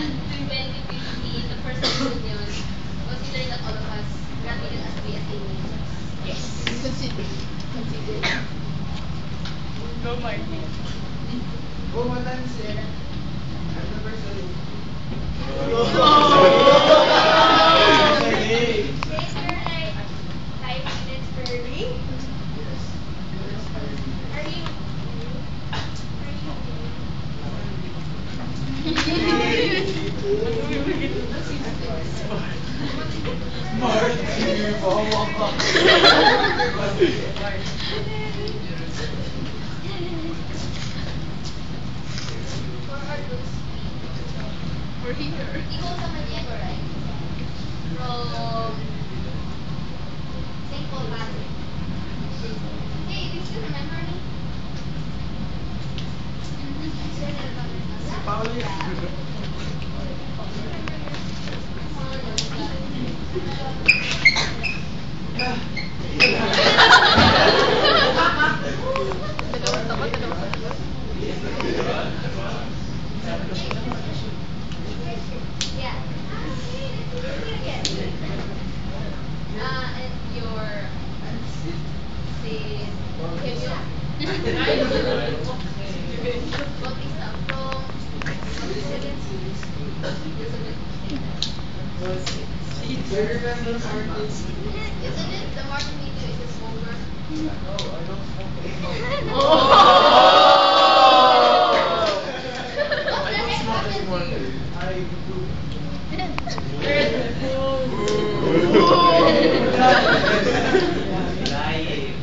2015, the first reunion, considering that all of us graduated as BSA majors. Yes. Consider. Go, Marty. Go, Matansi. Anniversary. Save your like 5 minutes early. Yes. Are you? Marty, bawa ka. For our groups, We're here. you go to Maniego, right? From St. Paul Patrick. Hey, do you still remember me? Pauli. Dalawang tapat, dalawang tapat. Yeah. And your say Bautista from Do you remember Marty? Isn't it the Martin video is a smoker? No, I don't smoke. What the heck happened to you? I do.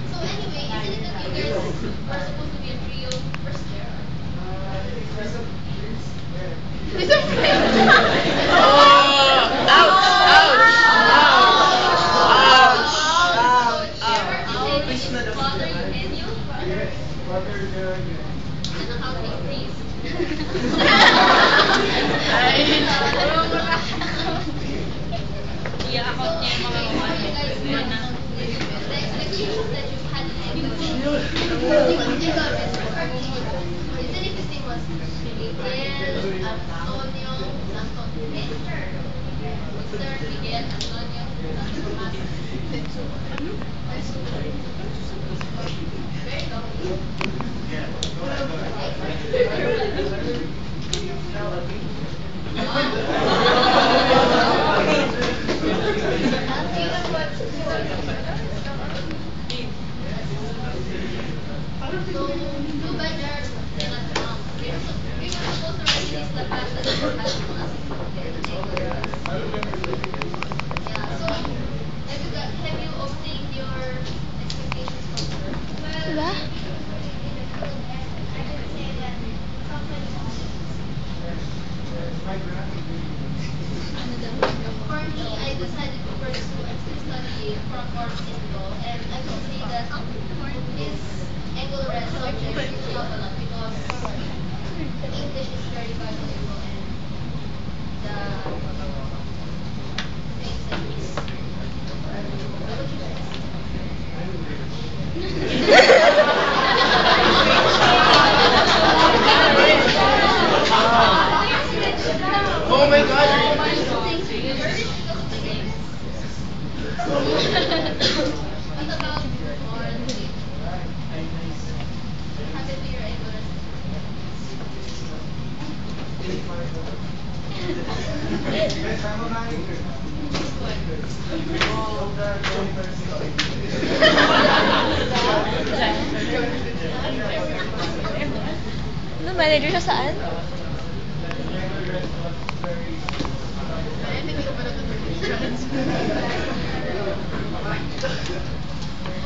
So anyway, isn't it that you guys are supposed to be a trio? Where's Gerard? There's a prince there. He's a friend. Oh! Ouch! So Gerard is his father, Eugenio? Yes, brother there. And the accounting priest. I-account niya yung mga The expectations that you had in English. Isn't it the same as Miguel, Antonio, Mr. Miguel, Antonio, Tomas? Very long. So, too bad Gerard did not come. We were supposed to release the fact that we had to ask Yeah, so have you obtained your expectations from her? Diba? For me, I decided to pursue and still study for a course in law, and I would say that this Engelred subject is not a lot because English is very valuable and the things that is. What would you guys? Oh my god! What about moral sleep? Have it be your Yes, I'm a manager. Ano, manager siya saan?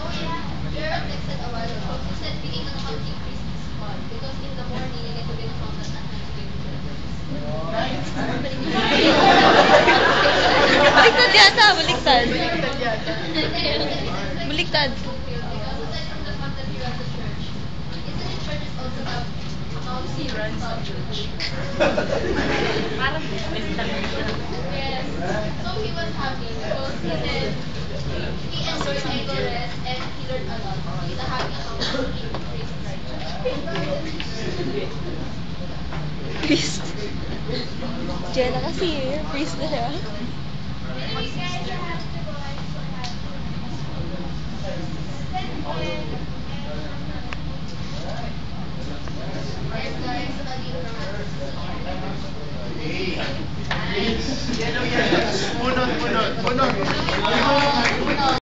Oh yeah, Gerald texted a while ago. He said being an accounting priest is fun because in the morning you get to be an accountant at night you get to be Baliktad yata, baliktad. Baliktad Baliktad. Because aside from the fact that you're at the church, isn't it churches also have accounting runs on church? Parang business lang siya. Yes. So he was happy because he said he enjoyed Engelred and he learned a lot. He's a happy accountant priest right now. Priest. Jenna kasi, freeze na siya. And guys, study from Punot.